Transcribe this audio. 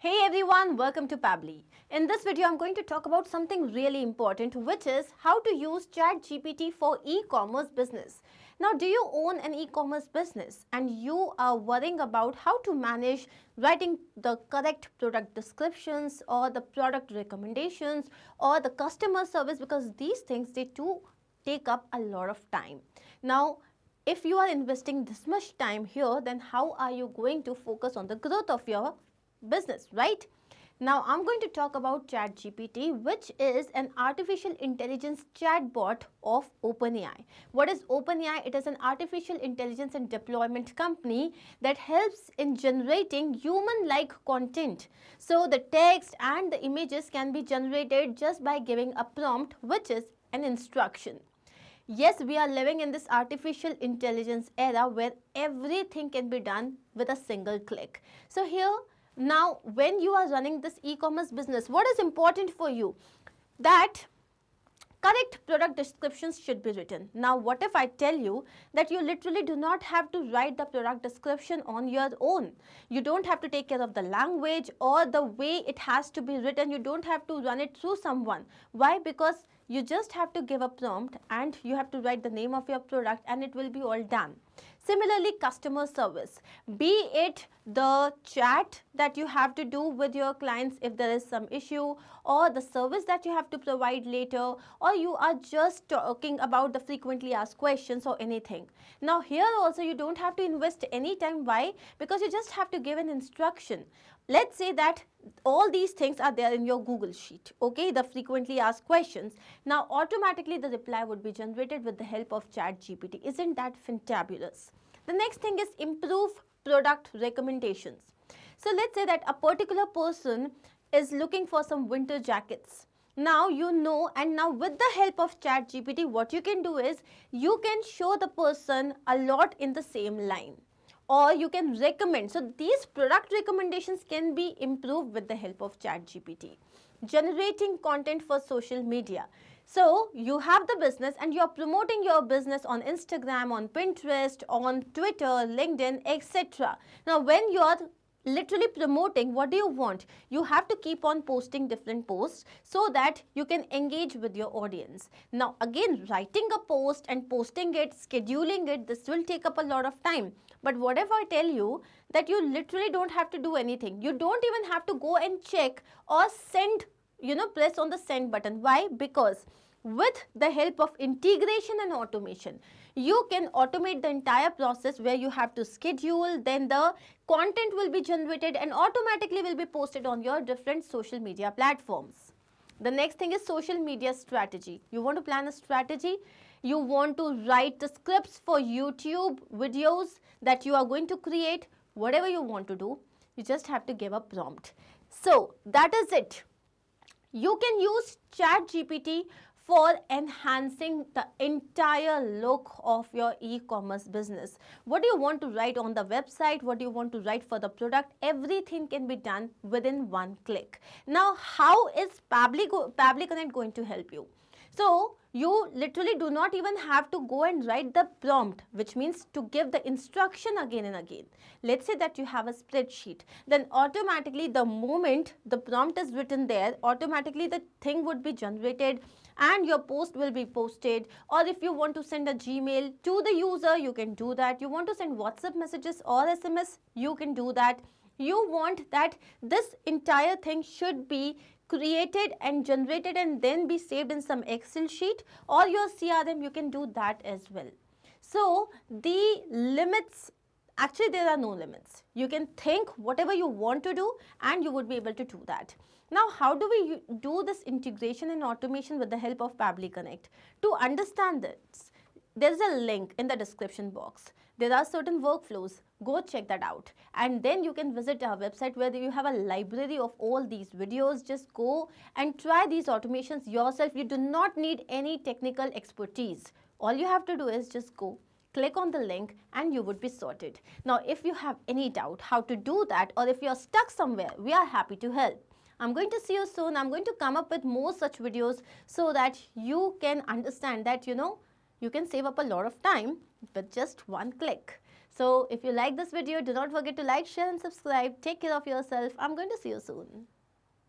Hey everyone, welcome to Pabbly. In this video, I'm going to talk about something really important, which is how to use ChatGPT for e-commerce business. Now, do you own an e-commerce business and you are worrying about how to manage writing the correct product descriptions or the product recommendations or the customer service, because these things, they do take up a lot of time. Now, if you are investing this much time here, then how are you going to focus on the growth of your business, right? Now I'm going to talk about ChatGPT, which is an artificial intelligence chatbot of OpenAI. What is OpenAI? It is an artificial intelligence and deployment company that helps in generating human-like content. So the text and the images can be generated just by giving a prompt, which is an instruction. Yes, we are living in this artificial intelligence era where everything can be done with a single click. So here, now, when you are running this e-commerce business, what is important for you? That correct product descriptions should be written. Now, what if I tell you that you literally do not have to write the product description on your own? You don't have to take care of the language or the way it has to be written. You don't have to run it through someone. Why? Because you just have to give a prompt and you have to write the name of your product and it will be all done. Similarly, customer service, be it the chat that you have to do with your clients if there is some issue, or the service that you have to provide later, or you are just talking about the frequently asked questions or anything. Now here also you don't have to invest any time. Why? Because you just have to give an instruction. Let's say that all these things are there in your Google Sheet, okay, the frequently asked questions. Now automatically the reply would be generated with the help of ChatGPT. Isn't that fantabulous? The next thing is improve product recommendations. So let's say that a particular person is looking for some winter jackets. Now you know, and now with the help of ChatGPT, what you can do is you can show the person a lot in the same line, or you can recommend. So these product recommendations can be improved with the help of ChatGPT. Generating content for social media. So you have the business and you are promoting your business on Instagram, on Pinterest, on Twitter, LinkedIn, etc. Now when you are literally promoting, what do you want? You have to keep on posting different posts so that you can engage with your audience. Now again, writing a post and posting it, scheduling it, this will take up a lot of time. But what if I tell you that you literally don't have to do anything? You don't even have to go and check or send, press on the send button. Why? Because with the help of integration and automation, you can automate the entire process where you have to schedule, then the content will be generated and automatically will be posted on your different social media platforms. The next thing is social media strategy. You want to plan a strategy? You want to write the scripts for YouTube videos that you are going to create, whatever you want to do, you just have to give a prompt. So that is it. You can use ChatGPT for enhancing the entire look of your e-commerce business. What do you want to write on the website? What do you want to write for the product? Everything can be done within one click. Now, how is Pabbly Connect going to help you? So you literally do not even have to go and write the prompt, which means to give the instruction again and again. Let's say that you have a spreadsheet, then automatically the moment the prompt is written there, automatically the thing would be generated and your post will be posted. Or if you want to send a Gmail to the user, you can do that. You want to send WhatsApp messages or SMS, you can do that. You want that this entire thing should be created and generated and then be saved in some Excel sheet or your CRM, you can do that as well. So the limits, actually there are no limits. You can think whatever you want to do and you would be able to do that. Now how do we do this integration and automation with the help of Pabbly Connect? To understand this, there is a link in the description box. There are certain workflows. Go check that out. And then you can visit our website where you have a library of all these videos. Just go and try these automations yourself. You do not need any technical expertise. All you have to do is just go, click on the link and you would be sorted. Now, if you have any doubt how to do that, or if you're stuck somewhere, we are happy to help. I'm going to see you soon. I'm going to come up with more such videos so that you can understand that, you can save up a lot of time with just one click. So if you like this video, do not forget to like, share and subscribe. Take care of yourself. I'm going to see you soon.